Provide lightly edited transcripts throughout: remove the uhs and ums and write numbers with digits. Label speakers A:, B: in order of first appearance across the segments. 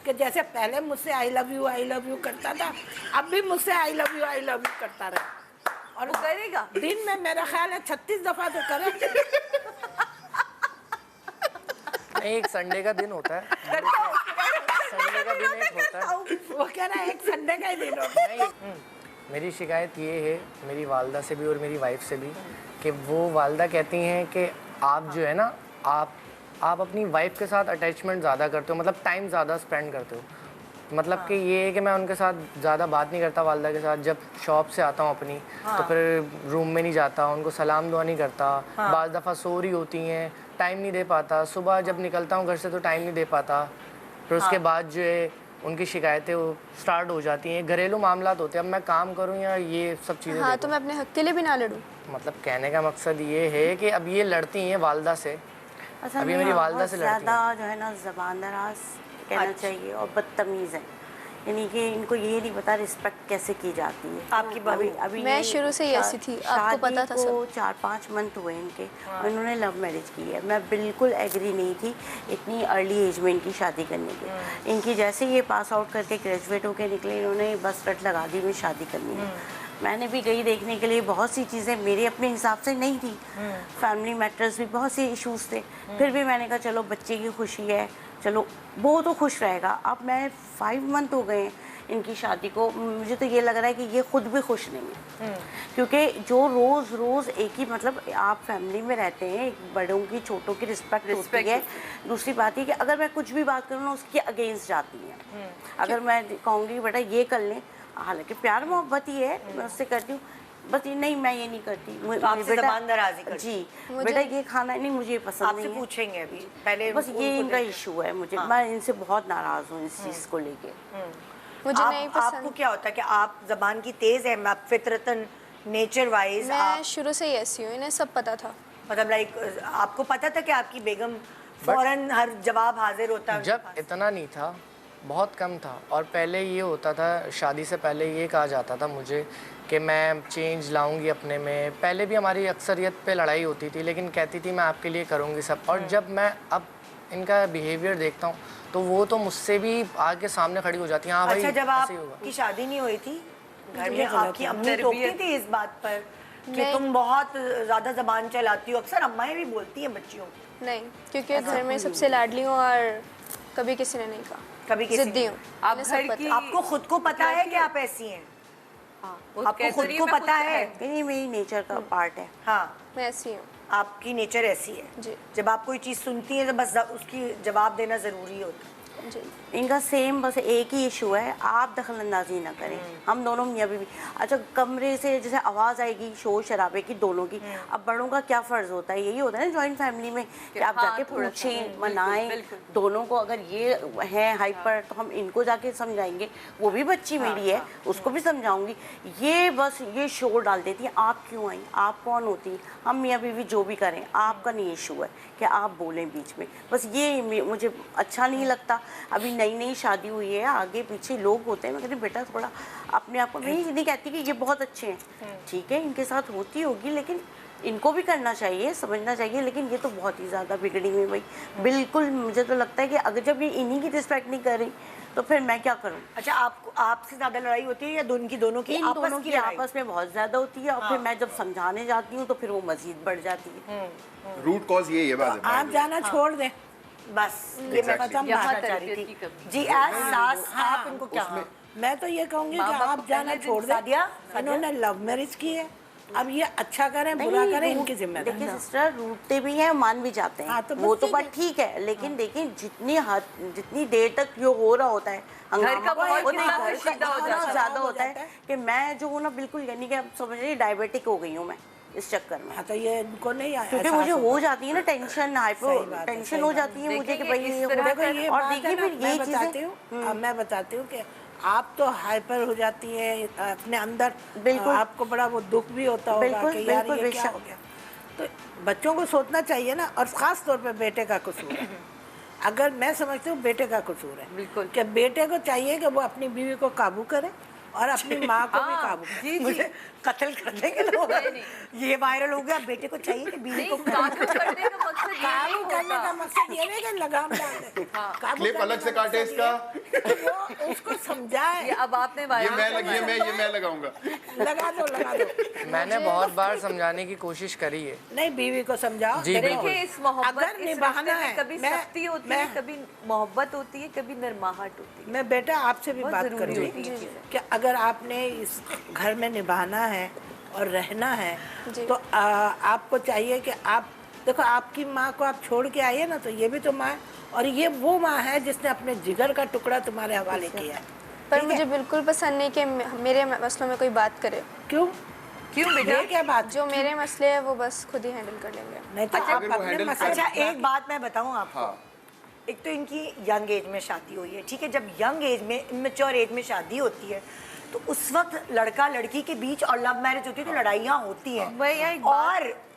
A: کہ جیسے پہلے مجھ سے آئی لو یو کرتا تھا، اب بھی مجھ سے آئی لو یو کرتا رہے، اور
B: وہ کرے گا
A: دن میں میرا خیال ہے 36 دفعہ تو کرے.
C: ایک سنڈے کا دن ہوتا ہے، سنڈے کا دن ایک ہوتا ہے.
A: وہ کہہ رہا ہے ایک سنڈے کا ہی دن ہوتا ہے.
C: میری شکایت یہ ہے میری والدہ سے بھی اور میری وائف سے بھی کہ وہ والدہ کہتی ہیں کہ آپ جو ہے نا آپ اپنی وائف کے ساتھ اٹیچمنٹ زیادہ کرتے ہو، مطلب ٹائم زیادہ اسپینڈ کرتے ہو. مطلب کہ یہ ہے کہ میں ان کے ساتھ زیادہ بات نہیں کرتا والدہ کے ساتھ. جب شاپ سے آتا ہوں اپنی تو پھر روم میں نہیں جاتا، ان کو سلام دعا نہیں کرتا. بعض دفعہ سو رہی ہوتی ہیں، ٹائم نہیں دے پاتا. صبح جب نکلتا ہوں گھر سے تو ٹائم نہیں دے پاتا. پھر اس کے بعد جو ہے ان کی شکایتیں وہ سٹارٹ ہو جاتی ہیں. گھریلو معاملات ہوتے ہیں. اب میں کام کروں یا یہ سب چیزیں.
D: ہاں تو میں اپنے حق کے لیے بھی نہ لڑوں.
C: مطلب کہنے کا مقصد یہ ہے کہ اب یہ لڑتی ہیں والدہ سے. ابھی میری والدہ سے لڑتی ہیں.
E: زیادہ جو ہے نا زبان دراز کہنا چاہیے اور بدتمیز ہے، یعنی کہ ان کو یہ نہیں پتا رسپیکٹ کیسے کی جاتی ہے.
B: آپ کی بھابھی
E: ابھی
D: میں شروع سے ہی ایسی تھی، آپ کو پتا تھا.
E: شادی کو 4-5 منتھ ہوئے ان کے، انہوں نے لو میرج کی ہے. میں بالکل ایگری نہیں تھی اتنی ارلی ایج میں ان کی شادی کرنے کی. ان کی جیسے یہ پاس آؤٹ کر کے گریجویٹ ہو کے نکلے، انہوں نے بس رٹ لگا دی میں شادی کرنی ہے. میں نے بھی گئی دیکھنے کے لیے، بہت سی چیزیں میرے اپنے حساب سے نہیں تھی، فیملی میٹرز بھی بہت سے ایشوز تھے. پھر بھی میں نے کہا چلو بچے کی خوشی ہے، چلو وہ تو خوش رہے گا. اب میں 5 منتھ ہو گئے ہیں ان کی شادی کو، مجھے تو یہ لگ رہا ہے کہ یہ خود بھی خوش نہیں ہے. کیونکہ جو روز ایک ہی، مطلب آپ فیملی میں رہتے ہیں، بڑوں کی چھوٹوں کی رسپیکٹ ہوتی ہے. دوسری بات یہ کہ اگر میں کچھ بھی بات کروں نا اس کے اگینسٹ جاتی ہیں. اگر میں کہوں گی بیٹا یہ کر لیں، حالانکہ پیار محبت ہی ہے، میں اس سے کرتی ہوں، بس نہیں میں یہ نہیں کرتی.
B: زبان درازی کرتی.
E: جی بیٹا یہ کھانا نہیں، مجھے پسند نہیں ہے.
B: آپ سے پوچھیں گے ابھی پہلے،
E: بس یہ ان کا ایشو ہے. مجھے میں ان سے بہت ناراض ہوں اس چیز کو لے کے.
D: مجھے نہیں
B: آپ کو
D: پسند.
B: کیا ہوتا ہے کہ آپ زبان کی تیز ہیں، آپ فطرتاً نیچر وائز
D: میں شروع سے ہی ایسی ہوں، انہیں سب پتا تھا.
B: مطلب لائک آپ کو پتا تھا کہ آپ کی بیگم فوراً ہر جواب حاضر ہوتا ہے؟
C: جب اتنا نہیں تھا، بہت کم تھا. اور پہلے یہ ہوتا تھا، شادی سے پہلے یہ کہا جاتا تھا مجھے کہ میں چینج لاؤں گی اپنے میں. پہلے بھی ہماری اکثریت پہ لڑائی ہوتی تھی، لیکن کہتی تھی میں آپ کے لیے کروں گی سب. اور جب میں اب ان کا بیہیویئر دیکھتا ہوں تو وہ تو مجھ سے بھی آگے سامنے کھڑی ہو جاتی ہیں. ہاں بھائی
B: اچھا جب آپ
C: ایسے ہی ہوگا.
B: کی شادی نہیں ہوئی تھی گھر میں آپ کی امی ٹوکتی تھی اس بات پر کہ تم بہت زیادہ زبان چلاتی ہو؟ اکثر امائیں بھی بولتی ہیں بچیوں کو.
D: نہیں، کیونکہ گھر میں سب سے لاڈلی ہوں اور کبھی کسی نے نہیں کہا.
B: کبھی کسی
D: ضدی ہوں.
B: آپ کو خود کو پتا ہے کہ آپ ایسی ہیں؟ آپ کو خود کو پتا ہے؟
E: نہیں، میری نیچر کا پارٹ ہے.
B: ہاں
D: میں ایسی ہوں.
B: آپ کی نیچر ایسی ہے.
D: جی.
B: جب آپ کوئی چیز سنتی ہیں تو بس اس کی جواب دینا ضروری ہوتا ہے.
D: جی.
E: ان کا سیم بس ایک ہی ایشو ہے، آپ دخل اندازی نہ کریں. ہم دونوں میاں بیوی. اچھا کمرے سے جیسے آواز آئے گی شور شرابے کی دونوں کی، اب بڑوں کا کیا فرض ہوتا ہے؟ یہی ہوتا ہے نا جوائنٹ فیملی میں کہ آپ جا کے پوچھیں، منائیں دونوں کو. اگر یہ ہے ہائپر تو ہم ان کو جا کے سمجھائیں گے. وہ بھی بچی میری ہے، اس کو بھی سمجھاؤں گی. یہ بس یہ شور ڈال دیتی ہیں، آپ کیوں آئیں، آپ کون ہوتی ہیں؟ ہم میاں بیوی جو بھی کریں، آپ کا نہیں ایشو ہے کہ آپ بولیں بیچ میں. بس یہ مجھے اچھا نہیں لگتا. ابھی نئی شادی ہوئی ہے، آگے پیچھے لوگ ہوتے ہیں. میں کہتی بیٹا تھوڑا اپنے آپ کو، میں یہ نہیں کہتی کہ یہ بہت اچھے ہیں، ٹھیک ہے ان کے ساتھ ہوتی ہوگی، لیکن ان کو بھی کرنا چاہیے، سمجھنا چاہیے. لیکن یہ تو بہت ہی زیادہ بگڑی ہوئی بھائی بالکل. مجھے تو لگتا ہے کہ اگر جب یہ انہی کی رسپیکٹ نہیں کر رہی تو پھر میں کیا کروں؟
B: اچھا آپ سے زیادہ لڑائی ہوتی ہے یا دونوں کی
E: آپس میں بہت زیادہ ہوتی ہے. اور پھر میں جب سمجھانے جاتی ہوں تو پھر وہ مزید بڑھ جاتی ہے.
F: روٹ کاز یہ ہے.
A: آپ جانا چھوڑ دیں
B: بس. یہ میں ختم کرنا چاہ رہی تھی. جی ایز ساس آپ ان کو کیا؟
A: میں تو یہ کہوں گی کہ آپ جانا چھوڑ دیں. انہوں نے لو میرج کی ہے، اب یہ اچھا کریں برا کریں ان کی ذمہ داری.
E: دیکھیں سسٹر، روٹتے بھی ہیں، مان بھی جاتے ہیں، وہ تو بات ٹھیک ہے. لیکن دیکھیں جتنی دیر تک یہ ہو رہا ہوتا ہے زیادہ ہوتا ہے کہ میں جو ہوں نا بالکل، یعنی کہ اب سمجھ رہی ڈائبیٹک ہو گئی ہوں میں اس چکر میں.
A: تو یہ ان کو نہیں آیا
E: کیونکہ مجھے ہو جاتی ہے نا ٹینشن، ٹینشن ہو جاتی ہے مجھے کہ بھائی یہ. اور دیکھیے پھر یہ چیزیں
A: میں بتاتی ہوں کہ آپ تو ہائپر ہو جاتی ہے اپنے اندر،
E: بالکل
A: آپ کو بڑا وہ دکھ بھی ہوتا ہوگا کہ یار یہ کیا ہو گیا. تو بچوں کو سوچنا چاہیے نا، اور خاص طور پہ بیٹے کا قصور ہے. اگر میں سمجھتی ہوں بیٹے کا قصور ہے بالکل، کہ بیٹے کو چاہیے کہ وہ اپنی بیوی کو قابو کرے اور اپنی ماں کو بھی قابو کرے.
B: مجھے قتل کر دیں گے لوگ. یہ وائرل ہو گیا. بیٹے کو چاہیے کہ بیوی کو
G: کرنے کا
B: मकसद ये
A: काबू
B: नहीं
A: करने का
B: होता।
A: मकसद ये नहीं कि लगाम डाल दे। काबू
F: क्लिप
A: करने
F: अलग से
A: का
F: काटे
A: मकसद
F: इसका।
A: ये है वो उसको समझाए।
B: ये अब आपने
F: ये
B: वायरल
F: मैं लगाऊंगा।
A: लगा दो।
C: मैंने बहुत बार समझाने की कोशिश करी है।
A: नहीं, बीवी को समझाओ।
C: जी,
A: देखो,
B: देखिए इस मोहब्बत
A: अगर
B: इस
A: निभाना
B: रिश्ते में
A: है,
B: कभी सख्ती होती है, कभी मोहब्बत होती है, कभी नरमाहट होती है।
A: मैं बेटा आपसे भी
B: बहुत
A: बात
B: जरूरी
A: करूँगी
B: होती है चीज़ें।
A: कि अगर आपने इस घर में निभाना है और रहना है
D: जी।
A: तो आपको चाहिए कि आप देखो, आपकी माँ को आप छोड़ के आइए ना, तो ये भी तो माँ है और ये वो माँ है जिसने अपने जिगर का टुकड़ा तुम्हारे हवाले किया है।
D: पर
A: ठीक है?
D: मुझे बिल्कुल पसंद नहीं कि मेरे मसलों में कोई बात करे।
A: क्यों
B: क्यों बेटा?
A: ये क्या बात?
D: जो मेरे मसले हैं वो बस खुद ही हैंडल कर लेंगे।
A: नहीं तो
F: अगर
A: आप
F: वो
A: अपने
F: हैंडल
A: मसले
B: अच्छा एक बात मैं बताऊं आपको,
F: हाँ।
B: एक तो इनकी यंग एज में शादी हुई है, ठीक है। जब यंग एज में, इमेच्योर एज में शादी होती है तो उस वक्त लड़का लड़की के बीच और लव मैरिज होती है तो लड़ाइयाँ होती हैं।
G: भैया एक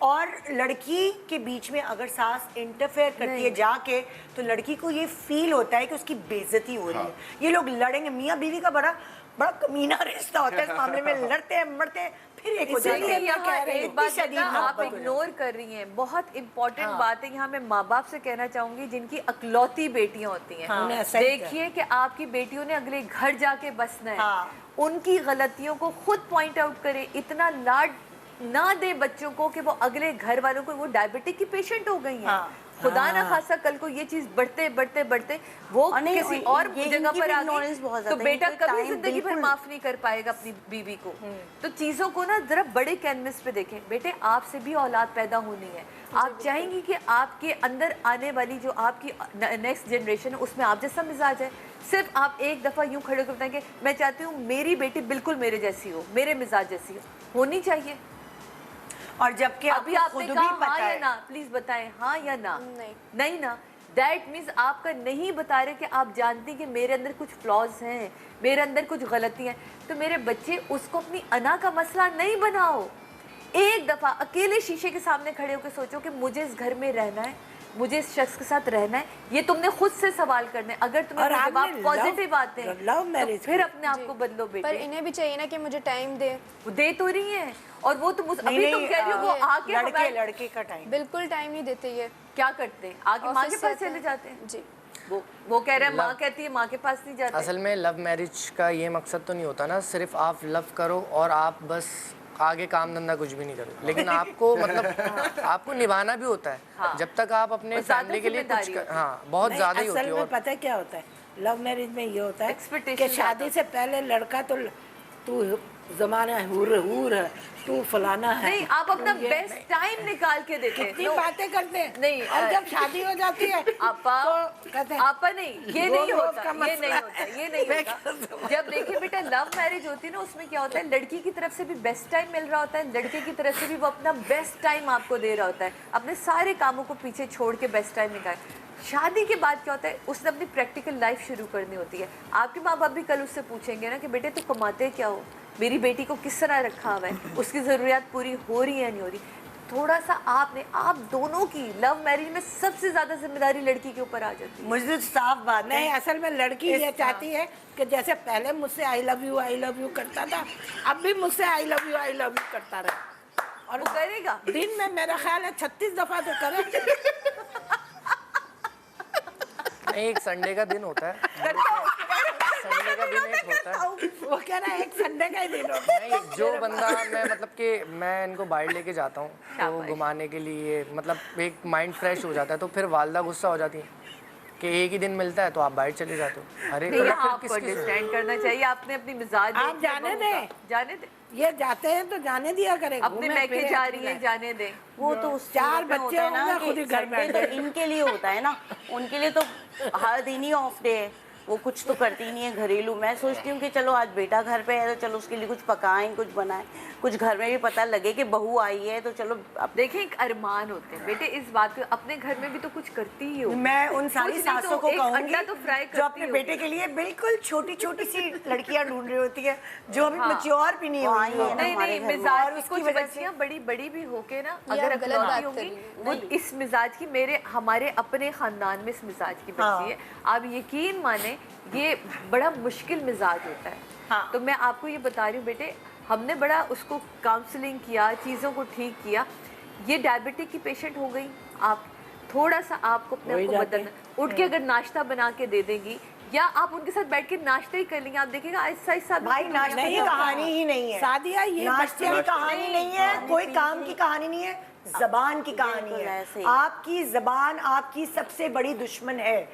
B: और लड़की के बीच में अगर सास इंटरफेयर करती है जाके, तो लड़की को ये फील होता है कि उसकी बेइज्जती हो रही है। ये लोग लड़ेंगे, मियाँ बीवी का बड़ा बड़ा कमीना रिश्ता होता है, इस मामले में लड़ते हैं मरते हैं फिर एक हो जाते
G: इसीलिए
B: हैं।
G: यहाँ
B: कह रहे हैं,
G: एक बात
B: इतनी शदीद
G: बेटा आप
B: मोहब्बत हो
G: इग्नोर कर रही हैं, बहुत इंपॉर्टेंट बात है। यहाँ मैं माँ बाप से कहना चाहूंगी जिनकी अकलौती बेटियां होती हैं,
A: उन्हें एक्सेप्ट
G: देखिए कि आपकी बेटियों ने अगले घर जाके बसना है,
B: हाँ।
G: उनकी गलतियों को खुद पॉइंट आउट करे, इतना लाड ना दे बच्चों को कि वो अगले घर वालों को, वो डायबिटिक की पेशेंट हो गई हैं।
B: हाँ।
G: खुदा ना खासा कल को ये चीज बढ़ते बढ़ते बढ़ते वो
E: और नहीं,
G: किसी
E: और
G: और
E: ये
G: जगह
E: इनकी
G: पर
E: भी
G: आ
E: ignorance
G: गई
E: बहुत
G: तो
E: ज्यादा है,
G: बेटा
E: इनके
G: कभी
E: time
G: जिंदगी भर
E: बिल्कुल-
G: माफ नहीं कर पाएगा अपनी बीवी को। तो चीजों को ना जरा बड़े कैनवस पे देखें। बेटे आपसे भी औलाद पैदा होनी है, आप चाहेंगी कि आपके अंदर आने वाली जो आपकी नेक्स्ट जनरेशन है उसमें आप जैसा मिजाज है। सिर्फ आप एक दफा यूं खड़े होकर बताएंगे मैं चाहती हूँ मेरी बेटी बिल्कुल मेरे जैसी हो, मेरे मिजाज जैसी हो, होनी चाहिए।
B: और जबकि
G: अभी
B: आपको
G: आपने
B: खुद
G: कहा
B: भी पता
G: हाँ या
B: है।
G: ना, प्लीज बताएं हाँ या ना।
D: नहीं।
G: नहीं ना, दैट मीन्स आपका नहीं बता रहे कि आप जानती कि मेरे अंदर कुछ फ्लॉज हैं, मेरे अंदर कुछ गलतियां हैं। तो मेरे बच्चे उसको अपनी अना का मसला नहीं बनाओ। एक दफा अकेले शीशे के सामने खड़े होकर सोचो कि मुझे इस घर में रहना है, मुझे इस शख्स के साथ रहना है। ये तुमने खुद से सवाल करना है। अगर तुम्हें
A: और
G: जवाब
A: आपने
G: पॉजिटिव आते हैं
A: लव
G: तो
A: मैरिज
G: फिर अपने आप को बदलो
D: पर
G: बेटे।
D: इन्हें भी चाहिए ना कि मुझे टाइम दे।
G: वो दे तो रही हैं और वो तुम
B: नहीं,
G: अभी तुम
B: नहीं,
G: कह रही हो वो आके
B: लड़के का टाइम
D: बिल्कुल टाइम नहीं देते ये।
G: क्या करते हैं, आगे माँ के
D: ऑफिस से
G: पास
D: आते
G: चले
D: हैं।
G: जाते हैं।
D: जी।
G: वो कह रहे हैं माँ कहती है माँ के पास नहीं जाते।
C: असल में लव मैरिज का ये मकसद तो नहीं होता ना सिर्फ आप लव करो और आप बस आगे काम धंधा कुछ भी नहीं करो, लेकिन आपको मतलब आपको निभाना भी होता है।
G: हाँ।
C: जब तक आप अपने
G: और ज़्यादा
C: फैमिली के लिए कुछ
G: जिम्मेदारी होती
C: हाँ बहुत ज़्यादा ही होती
A: असल
C: है।
A: में
C: और
A: पता है क्या होता है, लव मैरिज में ये होता है
G: Expectation
A: कि शादी से पहले लड़का तो तू जमाना हूर है, तू फलाना है।
G: नहीं, आप अपना बेस्ट टाइम निकाल के देते हैं।
A: कितनी
G: No,
A: बातें करते हैं
G: नहीं,
A: और जब शादी हो जाती है
G: आपा
A: तो कहते हैं
G: आपा नहीं, ये
A: रोज
G: नहीं
A: रोज
G: होता,
A: का
G: ये नहीं
A: मसला
G: होता,
A: है।
G: ये नहीं
A: मैं
G: होता। जब देखिए बेटा लव मैरिज होती है ना, उसमें क्या होता है, लड़की की तरफ से भी बेस्ट टाइम मिल रहा होता है, लड़के की तरफ से भी वो अपना बेस्ट टाइम आपको दे रहा होता है, अपने सारे कामों को पीछे छोड़ के बेस्ट टाइम निकाल। शादी के बाद क्या होता है, उसने अपनी प्रैक्टिकल लाइफ शुरू करनी होती है। आपके माँ बाप भी कल उससे पूछेंगे ना कि बेटे तू कमाते क्या हो, मेरी बेटी को किस तरह रखा हुआ है, उसकी ज़रूरियात पूरी हो रही है नहीं हो रही। थोड़ा सा आप दोनों की लव मैरिज में सबसे ज़्यादा जिम्मेदारी लड़की के ऊपर आ जाती है।
B: मुझे तो साफ बात
A: नहीं,
B: है।
A: असल में लड़की ये चाहती है कि जैसे पहले मुझसे आई लव यू करता था, अब भी मुझसे आई लव यू करता रहे। और
G: वो करेगा।
A: दिन में मेरा ख्याल है 36 दफा तो करे।
C: नहीं एक संडे का दिन होता है, संडे का दिन एक होता है।
A: वो कह रहा है एक संडे का ही दिन होता है।
C: नहीं जो बंदा मैं मतलब कि मैं इनको बाहर लेके जाता हूँ तो घुमाने के लिए, मतलब एक माइंड फ्रेश हो जाता है, तो फिर वालदा गुस्सा हो जाती है कि एक ही दिन मिलता है तो आप बाहर चले जाते हो। अरे
G: नहीं,
C: तो फिर
G: आपको
C: किसकी
G: अंडरस्टैंड करना चाहिए, आपने अपनी मिजाज
A: आप
G: देखी है
A: जाने
G: बहू का।
A: दें।
G: जाने दे,
A: ये जाते हैं तो जाने दिया करे,
G: अपने
A: घूमे
G: मैके
A: फिरे
G: जा
A: अपने।
G: रही है जाने दे।
E: वो तो उस
A: चार
E: चीज़ में
A: बच्चे
E: होता है ना
A: होंगे, खुद ही
E: कि
A: घर
E: संडे
A: बैठ
E: तो
A: गए।
E: इनके लिए होता है ना, उनके लिए तो हर दिन ही ऑफ डे है, वो कुछ तो करती नहीं है घरेलू। मैं सोचती हूँ कि चलो आज बेटा घर पे है तो चलो उसके लिए कुछ पकाएं, कुछ बनाएं, कुछ घर में भी पता लगे कि बहू आई है तो चलो अब
G: देखिए एक अरमान होते हैं बेटे, इस बात को अपने घर में भी तो कुछ करती ही हो।
B: मैं उन सारी
G: कुछ नहीं
B: सासों
G: तो
B: को
G: एक
B: कहूंगी
G: अंडा तो फ्राई
B: जो
G: करती
B: अपने
G: होगी।
B: बेटे के लिए बिल्कुल छोटी छोटी सी लड़कियां ढूंढ रही होती है जो अभी मैच्योर भी नहीं
E: वो
B: हुई
E: आई है ना
G: नहीं
E: हमारे
G: नहीं,
E: घर में।
G: मिजाज
B: और
G: की
B: उसकी
G: कुछ
B: वजह से-
G: बच्चियां बड़ी बड़ी भी होके ना
D: ये
G: अगर
D: आप गलत
G: अकलौती
D: बात
G: होंगी,
D: कर रही हैं।
G: वो
D: नहीं।
G: इस मिजाज की हमारे अपने खानदान में इस मिजाज की
B: हाँ।
G: बच्ची है। आप यकीन माने ये बड़ा मुश्किल मिजाज होता है।
B: हाँ।
G: तो मैं आपको ये बता रही हूँ बेटे, हमने बड़ा उसको काउंसलिंग किया, चीज़ों को ठीक किया। ये डायबिटिक की पेशेंट हो गई, आप थोड़ा सा आपको अपने आप को बदलना, उठ के अगर नाश्ता बना के दे देंगी या आप उनके साथ बैठ के नाश्ता ही कर लेंगे, आप देखेंगे आहिस्ता आहिस्ता
B: भाई नाश्ते की कहानी ही नहीं है,
A: सादिया ये
B: नाश्ते की कहानी नहीं है, कोई काम की कहानी नहीं है, जबान की कहानी है। आपकी जबान आपकी सबसे बड़ी दुश्मन है।